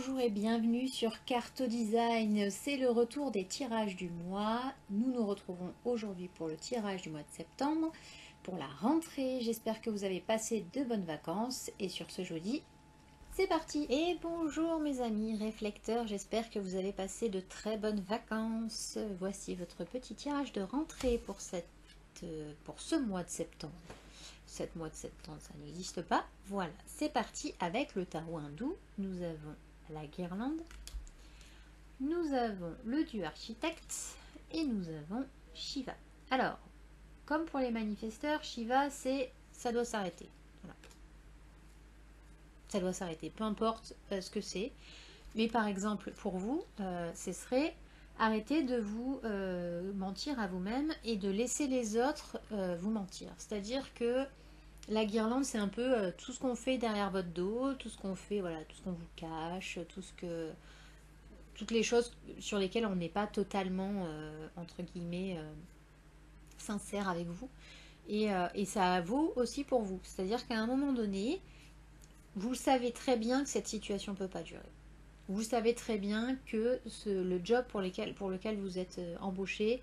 Bonjour et bienvenue sur Carto Design, c'est le retour des tirages du mois. Nous nous retrouvons aujourd'hui pour le tirage du mois de septembre, pour la rentrée. J'espère que vous avez passé de bonnes vacances et sur ce jeudi, c'est parti. Et bonjour mes amis réflecteurs, j'espère que vous avez passé de très bonnes vacances. Voici votre petit tirage de rentrée pour ce mois de septembre. 7 mois de septembre, ça n'existe pas. Voilà, c'est parti avec le tarot hindou. Nous avons la guirlande, nous avons le dieu architecte et nous avons Shiva. Alors, comme pour les manifesteurs, Shiva, c'est ça doit s'arrêter. Voilà. Ça doit s'arrêter, peu importe ce que c'est. Mais par exemple, pour vous, ce serait arrêter de vous mentir à vous-même et de laisser les autres vous mentir. C'est-à-dire que la guirlande, c'est un peu tout ce qu'on fait derrière votre dos, tout ce qu'on fait, voilà, tout ce qu'on vous cache, toutes les choses sur lesquelles on n'est pas totalement, entre guillemets, sincère avec vous. Et ça vaut aussi pour vous. C'est-à-dire qu'à un moment donné, vous savez très bien que cette situation ne peut pas durer. Vous savez très bien que le job pour lequel vous êtes embauché,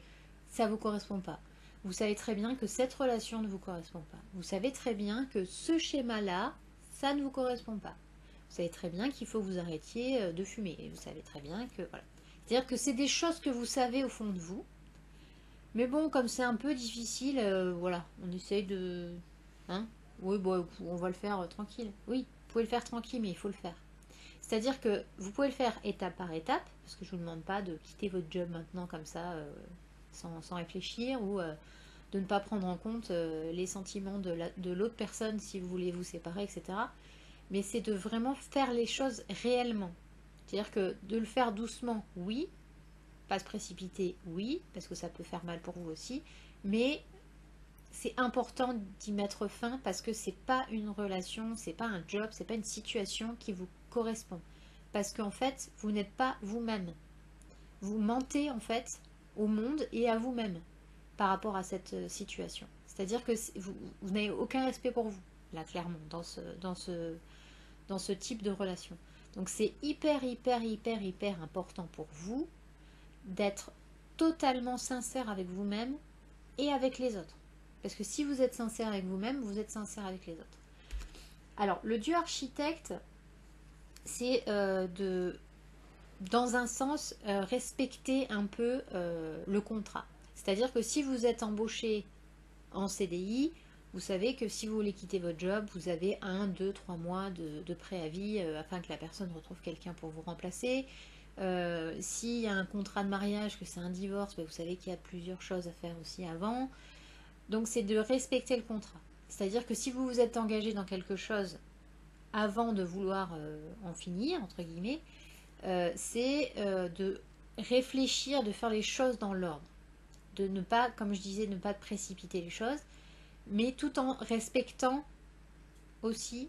ça ne vous correspond pas. Vous savez très bien que cette relation ne vous correspond pas. Vous savez très bien que ce schéma-là, ça ne vous correspond pas. Vous savez très bien qu'il faut que vous arrêtiez de fumer. Et vous savez très bien que... Voilà. C'est-à-dire que c'est des choses que vous savez au fond de vous. Mais bon, comme c'est un peu difficile, voilà, on essaye de... Hein, oui, bon, on va le faire tranquille. Oui, vous pouvez le faire tranquille, mais il faut le faire. C'est-à-dire que vous pouvez le faire étape par étape, parce que je ne vous demande pas de quitter votre job maintenant comme ça, sans réfléchir, ou de ne pas prendre en compte les sentiments de l'autre personne si vous voulez vous séparer, etc. Mais c'est de vraiment faire les choses réellement. C'est-à-dire que de le faire doucement, oui, pas se précipiter, oui, parce que ça peut faire mal pour vous aussi, mais c'est important d'y mettre fin parce que c'est pas une relation, c'est pas un job, c'est pas une situation qui vous correspond. Parce qu'en fait, vous n'êtes pas vous-même. Vous mentez en fait au monde et à vous-même par rapport à cette situation. C'est-à-dire que vous n'avez aucun respect pour vous, là clairement, dans ce type de relation. Donc c'est hyper important pour vous d'être totalement sincère avec vous-même et avec les autres. Parce que si vous êtes sincère avec vous-même, vous êtes sincère avec les autres. Alors, le dieu architecte, c'est dans un sens, respecter un peu le contrat. C'est-à-dire que si vous êtes embauché en CDI, vous savez que si vous voulez quitter votre job, vous avez 1, 2, 3 mois de préavis afin que la personne retrouve quelqu'un pour vous remplacer. S'il y a un contrat de mariage, que c'est un divorce, vous savez qu'il y a plusieurs choses à faire aussi avant. Donc c'est de respecter le contrat. C'est-à-dire que si vous vous êtes engagé dans quelque chose avant de vouloir en finir, entre guillemets, c'est de réfléchir, de faire les choses dans l'ordre. De ne pas, comme je disais, ne pas précipiter les choses, mais tout en respectant aussi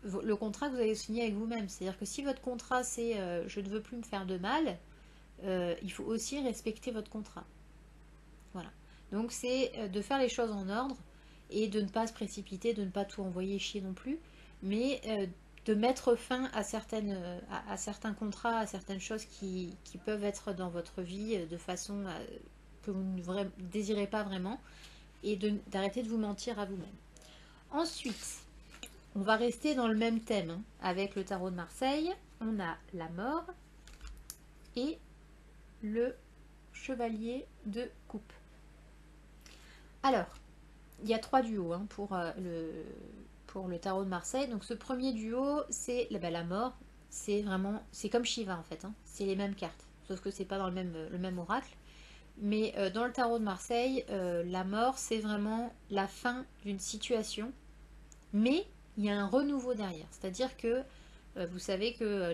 le contrat que vous avez signé avec vous-même. C'est-à-dire que si votre contrat c'est je ne veux plus me faire de mal, il faut aussi respecter votre contrat. Voilà. Donc c'est de faire les choses en ordre et de ne pas se précipiter, de ne pas tout envoyer chier non plus, mais de mettre fin à certains contrats, à certaines choses qui peuvent être dans votre vie de façon que vous ne désirez pas vraiment, et d'arrêter de vous mentir à vous-même. Ensuite, on va rester dans le même thème hein, avec le tarot de Marseille. On a la mort et le chevalier de coupe. Alors, il y a 3 duos hein, pour le tarot de Marseille. Donc ce premier duo, c'est la mort. C'est comme Shiva en fait. Hein. C'est les mêmes cartes. Sauf que c'est pas dans le même oracle. Mais dans le tarot de Marseille, la mort, c'est vraiment la fin d'une situation. Mais il y a un renouveau derrière. C'est-à-dire que vous savez que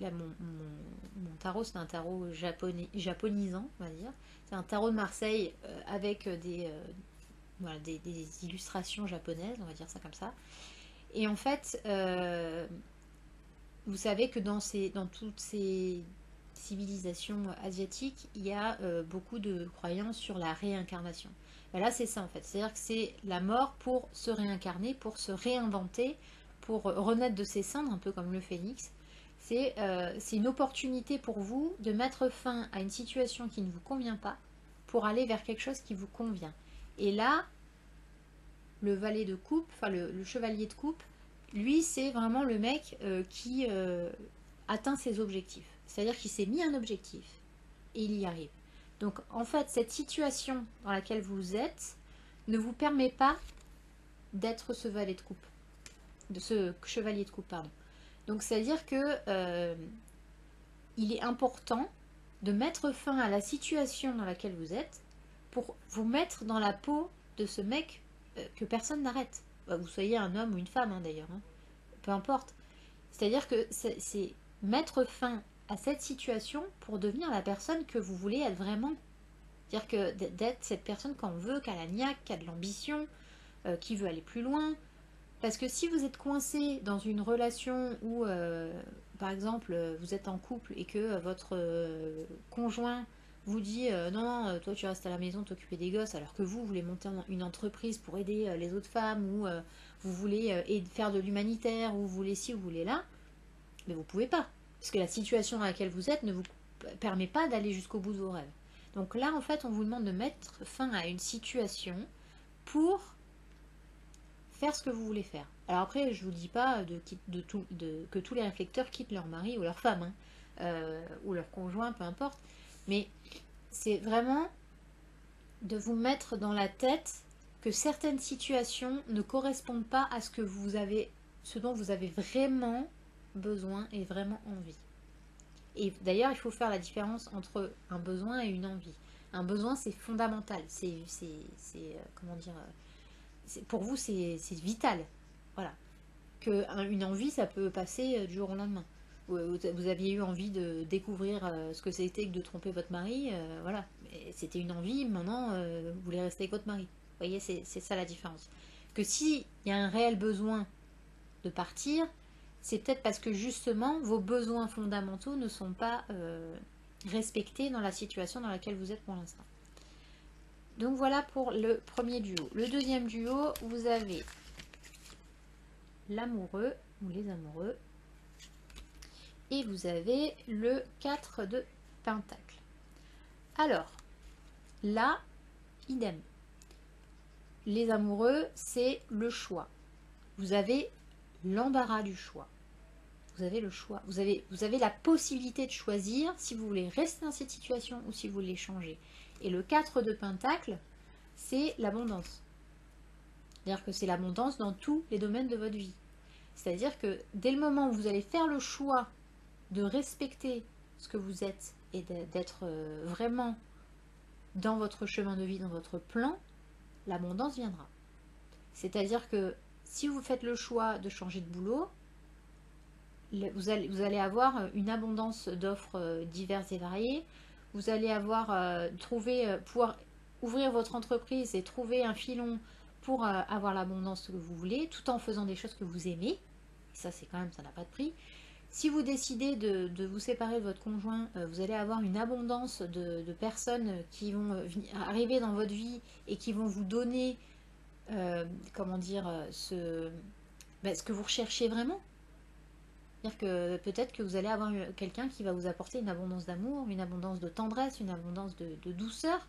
mon tarot, c'est un tarot japonisant, on va dire. C'est un tarot de Marseille avec voilà, des illustrations japonaises, on va dire ça comme ça. Et en fait, vous savez que dans toutes ces civilisations asiatiques, il y a beaucoup de croyances sur la réincarnation. Ben là, c'est ça en fait. C'est-à-dire que c'est la mort pour se réincarner, pour se réinventer, pour renaître de ses cendres, un peu comme le phénix, C'est une opportunité pour vous de mettre fin à une situation qui ne vous convient pas pour aller vers quelque chose qui vous convient. Et là, le valet de coupe, enfin le chevalier de coupe, lui, c'est vraiment le mec qui atteint ses objectifs. C'est-à-dire qu'il s'est mis un objectif et il y arrive. Donc, en fait, cette situation dans laquelle vous êtes ne vous permet pas d'être ce valet de coupe, de ce chevalier de coupe, pardon. Donc, c'est-à-dire que il est important de mettre fin à la situation dans laquelle vous êtes pour vous mettre dans la peau de ce mec que personne n'arrête. Vous soyez un homme ou une femme, hein, d'ailleurs, hein. Peu importe. C'est-à-dire que c'est mettre fin à cette situation pour devenir la personne que vous voulez être vraiment. C'est-à-dire que d'être cette personne qu'on veut, qui a la niaque, qui a de l'ambition, qui veut aller plus loin. Parce que si vous êtes coincé dans une relation où, par exemple, vous êtes en couple et que votre conjoint vous dit non, toi tu restes à la maison t'occuper des gosses, alors que vous voulez monter une entreprise pour aider les autres femmes, ou vous voulez faire de l'humanitaire, ou vous voulez ci, ou vous voulez là, mais vous pouvez pas. Parce que la situation dans laquelle vous êtes ne vous permet pas d'aller jusqu'au bout de vos rêves. Donc là, en fait, on vous demande de mettre fin à une situation pour faire ce que vous voulez faire. Alors après, je vous dis pas que tous les réflecteurs quittent leur mari ou leur femme, hein, ou leur conjoint, peu importe. Mais c'est vraiment de vous mettre dans la tête que certaines situations ne correspondent pas à ce dont vous avez vraiment besoin et vraiment envie. Et d'ailleurs, il faut faire la différence entre un besoin et une envie. Un besoin, c'est fondamental. Comment dire, pour vous, c'est vital. Voilà. Une envie, ça peut passer du jour au lendemain. Vous aviez eu envie de découvrir ce que c'était que de tromper votre mari, voilà. C'était une envie, maintenant, vous voulez rester avec votre mari. Vous voyez, c'est ça la différence. Que s'il y a un réel besoin de partir, c'est peut-être parce que justement, vos besoins fondamentaux ne sont pas respectés dans la situation dans laquelle vous êtes pour l'instant. Donc voilà pour le premier duo. Le deuxième duo, vous avez l'amoureux ou les amoureux. Et vous avez le 4 de Pentacle. Alors, là, idem. Les amoureux, c'est le choix. Vous avez l'embarras du choix. Vous avez le choix. Vous avez la possibilité de choisir si vous voulez rester dans cette situation ou si vous voulez changer. Et le 4 de Pentacle, c'est l'abondance. C'est-à-dire que c'est l'abondance dans tous les domaines de votre vie. C'est-à-dire que dès le moment où vous allez faire le choix de respecter ce que vous êtes et d'être vraiment dans votre chemin de vie, dans votre plan, l'abondance viendra. C'est-à-dire que si vous faites le choix de changer de boulot, vous allez avoir une abondance d'offres diverses et variées. Vous allez avoir pouvoir ouvrir votre entreprise et trouver un filon pour avoir l'abondance que vous voulez, tout en faisant des choses que vous aimez. Et ça, c'est quand même, ça n'a pas de prix. Si vous décidez de vous séparer de votre conjoint, vous allez avoir une abondance de personnes qui vont arriver dans votre vie et qui vont vous donner, comment dire, ce que vous recherchez vraiment. C'est-à-dire que peut-être que vous allez avoir quelqu'un qui va vous apporter une abondance d'amour, une abondance de tendresse, une abondance de douceur,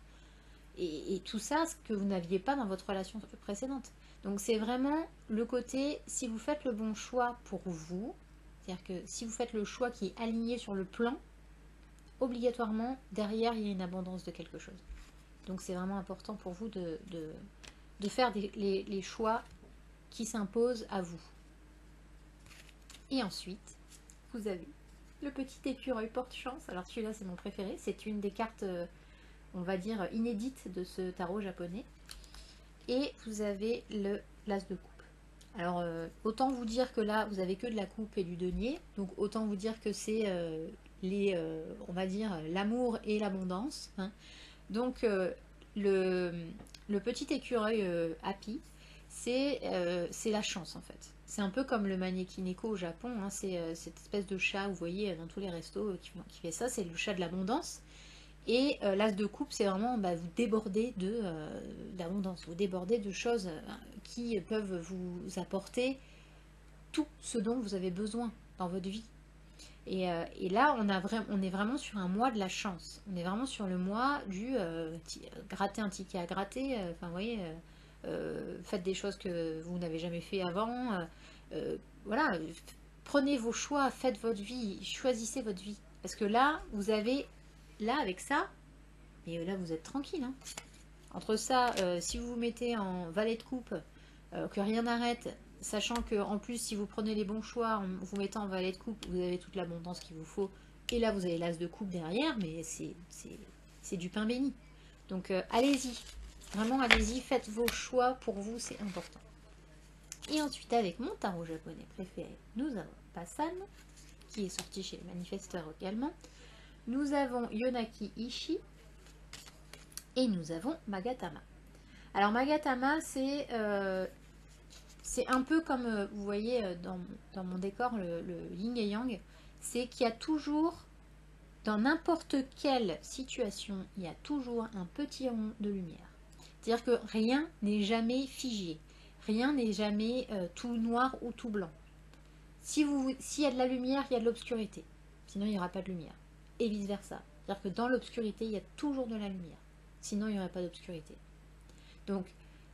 et tout ça, ce que vous n'aviez pas dans votre relation précédente. Donc c'est vraiment le côté, si vous faites le bon choix pour vous, c'est-à-dire que si vous faites le choix qui est aligné sur le plan, obligatoirement, derrière, il y a une abondance de quelque chose. Donc c'est vraiment important pour vous de faire les choix qui s'imposent à vous. Et ensuite, vous avez le petit écureuil porte-chance. Alors celui-là, c'est mon préféré. C'est une des cartes, on va dire, inédites de ce tarot japonais. Et vous avez l'as de coupe. Alors, autant vous dire que là, vous avez que de la coupe et du denier. Donc, autant vous dire que c'est on va dire, l'amour et l'abondance. Hein. Donc, le petit écureuil happy, c'est la chance en fait. C'est un peu comme le Maneki-neko au Japon. Hein. C'est cette espèce de chat, vous voyez, dans tous les restos qui fait ça. C'est le chat de l'abondance. Et l'as de coupe, c'est vraiment, vous débordez d'abondance, vous débordez de choses qui peuvent vous apporter tout ce dont vous avez besoin dans votre vie. Et là, on est vraiment sur un mois de la chance. On est vraiment sur le mois du gratter un ticket à gratter. Enfin, vous voyez, faites des choses que vous n'avez jamais fait avant. Voilà, prenez vos choix, faites votre vie, choisissez votre vie. Parce que là, vous avez, là, avec ça, et là, vous êtes tranquille. Hein. Entre ça, si vous vous mettez en valet de coupe, que rien n'arrête, sachant que en plus, si vous prenez les bons choix en vous mettant en valet de coupe, vous avez toute l'abondance qu'il vous faut. Et là, vous avez l'as de coupe derrière, mais c'est du pain béni. Donc, allez-y. Vraiment, allez-y. Faites vos choix. Pour vous, c'est important. Et ensuite, avec mon tarot japonais préféré, nous avons Passan, qui est sorti chez les manifesteurs également. Nous avons Yonaki Ishii. Et nous avons Magatama. Alors, Magatama, c'est un peu comme, vous voyez, dans mon décor, le yin et yang. C'est qu'il y a toujours, dans n'importe quelle situation, il y a toujours un petit rond de lumière. C'est-à-dire que rien n'est jamais figé. Rien n'est jamais tout noir ou tout blanc. S'il y a de la lumière, il y a de l'obscurité. Sinon, il n'y aura pas de lumière. Et vice-versa. C'est-à-dire que dans l'obscurité, il y a toujours de la lumière. Sinon, il n'y aurait pas d'obscurité. Donc,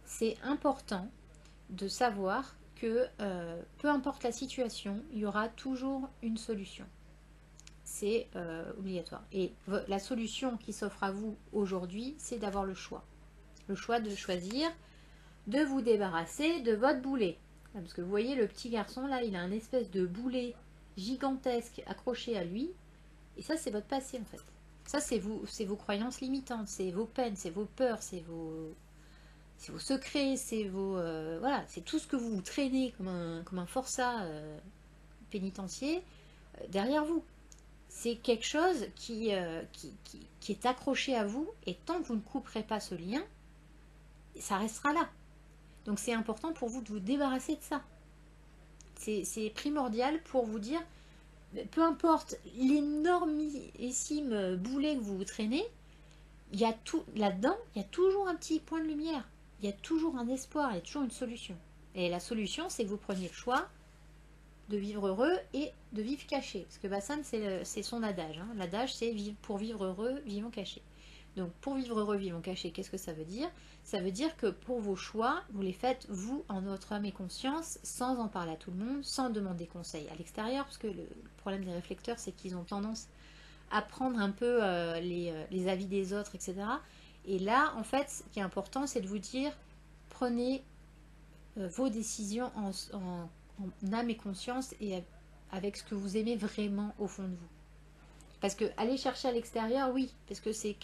c'est important de savoir que peu importe la situation, il y aura toujours une solution. C'est obligatoire. Et la solution qui s'offre à vous aujourd'hui, c'est d'avoir le choix. Le choix de choisir, de vous débarrasser de votre boulet. Parce que vous voyez, le petit garçon, là, il a un espèce de boulet gigantesque accroché à lui. Et ça, c'est votre passé, en fait. Ça, c'est vos croyances limitantes, c'est vos peines, c'est vos peurs, c'est vos secrets, c'est voilà, c'est tout ce que vous traînez comme un forçat pénitentiaire derrière vous. C'est quelque chose qui est accroché à vous, et tant que vous ne couperez pas ce lien, ça restera là. Donc c'est important pour vous de vous débarrasser de ça. C'est primordial pour vous dire, peu importe l'énormissime boulet que vous traînez, il y a tout là-dedans, il y a toujours un petit point de lumière, il y a toujours un espoir, il y a toujours une solution. Et la solution, c'est que vous preniez le choix de vivre heureux et de vivre caché. Parce que Bassan, c'est son adage. Hein. L'adage, c'est pour vivre heureux, vivons cachés. Donc, pour vivre heureux, vivons cachés, qu'est-ce que ça veut dire? Ça veut dire que pour vos choix, vous les faites, vous, en votre âme et conscience, sans en parler à tout le monde, sans demander conseil à l'extérieur, parce que le problème des réflecteurs, c'est qu'ils ont tendance à prendre un peu les avis des autres, etc. Et là, en fait, ce qui est important, c'est de vous dire, prenez vos décisions en âme et conscience et avec ce que vous aimez vraiment au fond de vous. Parce que aller chercher à l'extérieur, oui, parce que c'est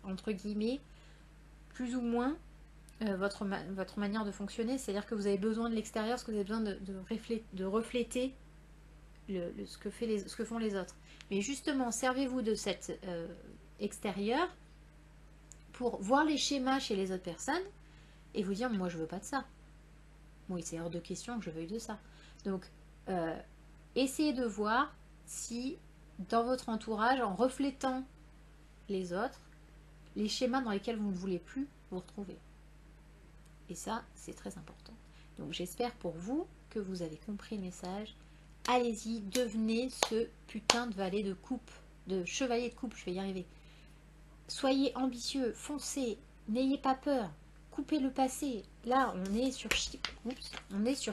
entre guillemets, plus ou moins votre manière de fonctionner. C'est-à-dire que vous avez besoin de l'extérieur, parce que vous avez besoin de refléter ce que font les autres. Mais justement, servez-vous de cet extérieur pour voir les schémas chez les autres personnes et vous dire, moi je veux pas de ça. Oui, c'est hors de question que je veuille de ça. Donc, essayez de voir si dans votre entourage, en reflétant les autres, les schémas dans lesquels vous ne voulez plus vous retrouver. Et ça, c'est très important. Donc, j'espère pour vous que vous avez compris le message. Allez-y, devenez ce putain de valet de coupe, de chevalier de coupe, je vais y arriver. Soyez ambitieux, foncez, n'ayez pas peur, coupez le passé. Là, on est sur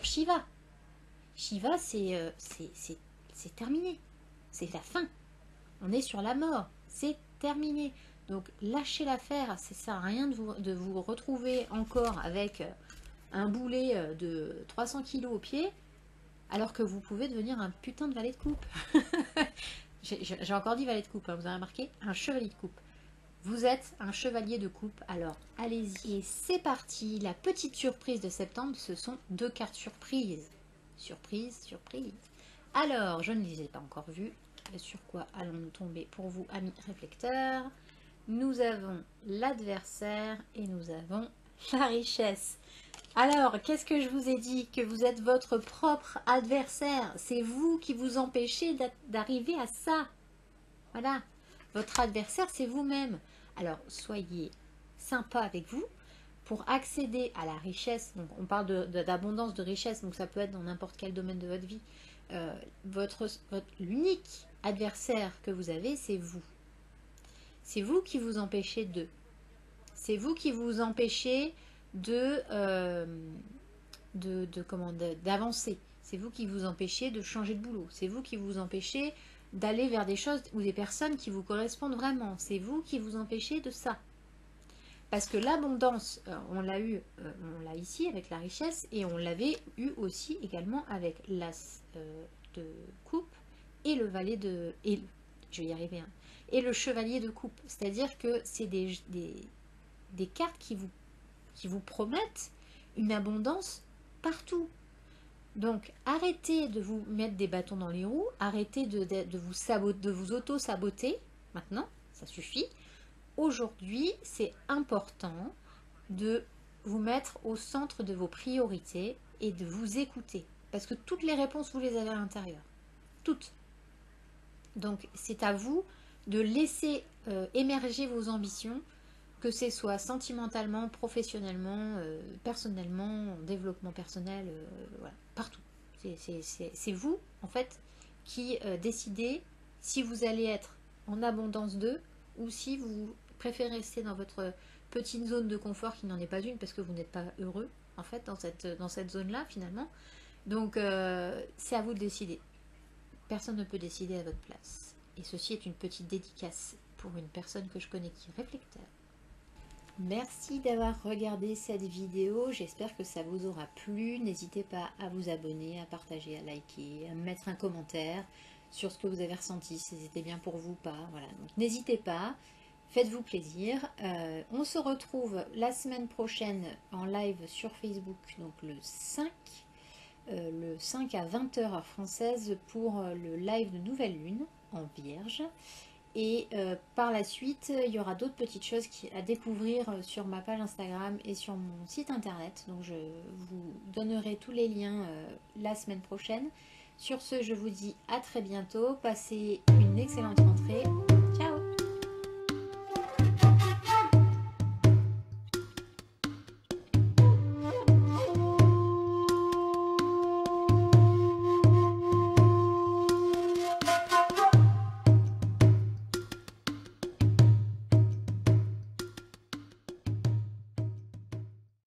Shiva. Shiva, c'est terminé. C'est la fin. On est sur la mort. C'est terminé. Donc, lâchez l'affaire. Ça ne sert à rien de vous retrouver encore avec un boulet de 300 kilos au pied, alors que vous pouvez devenir un putain de valet de coupe. J'ai encore dit valet de coupe, hein, vous avez remarqué? Un chevalier de coupe. Vous êtes un chevalier de coupe, alors allez-y. Et c'est parti, la petite surprise de septembre, ce sont 2 cartes surprises. Surprise, surprise. Alors, je ne les ai pas encore vues. Sur quoi allons-nous tomber pour vous, amis réflecteurs? Nous avons l'adversaire et nous avons la richesse. Alors, qu'est-ce que je vous ai dit? Que vous êtes votre propre adversaire. C'est vous qui vous empêchez d'arriver à ça. Voilà. Votre adversaire, c'est vous-même. Alors, soyez sympa avec vous pour accéder à la richesse. Donc, on parle d'abondance, de richesse, donc ça peut être dans n'importe quel domaine de votre vie. l'unique adversaire que vous avez, c'est vous. C'est vous qui vous empêchez de. C'est vous qui vous empêchez d'avancer. C'est vous qui vous empêchez de changer de boulot. C'est vous qui vous empêchez d'aller vers des choses ou des personnes qui vous correspondent vraiment. C'est vous qui vous empêchez de ça. Parce que l'abondance, on l'a ici avec la richesse, et on l'avait eu aussi également avec l'as de coupe et le valet de... je vais y arriver, hein, et le chevalier de coupe. C'est-à-dire que c'est des cartes qui vous promettent une abondance partout. Donc arrêtez de vous mettre des bâtons dans les roues, arrêtez de vous auto-saboter maintenant, ça suffit. Aujourd'hui, c'est important de vous mettre au centre de vos priorités et de vous écouter. Parce que toutes les réponses, vous les avez à l'intérieur. Toutes. Donc, c'est à vous de laisser émerger vos ambitions, que ce soit sentimentalement, professionnellement, personnellement, en développement personnel, voilà, partout. C'est vous, en fait, qui décidez si vous allez être en abondance d'eux ou si vous préférez rester dans votre petite zone de confort qui n'en est pas une parce que vous n'êtes pas heureux, en fait, dans cette zone-là, finalement. Donc, c'est à vous de décider. Personne ne peut décider à votre place. Et ceci est une petite dédicace pour une personne que je connais qui est réflecteur. Merci d'avoir regardé cette vidéo, j'espère que ça vous aura plu. N'hésitez pas à vous abonner, à partager, à liker, à mettre un commentaire sur ce que vous avez ressenti, si c'était bien pour vous ou pas. Voilà. Donc n'hésitez pas, faites-vous plaisir. On se retrouve la semaine prochaine en live sur Facebook, donc le 5 à 20h heure française pour le live de Nouvelle Lune en Vierge. Et par la suite, il y aura d'autres petites choses à découvrir sur ma page Instagram et sur mon site internet. Donc je vous donnerai tous les liens la semaine prochaine. Sur ce, je vous dis à très bientôt. Passez une excellente rentrée.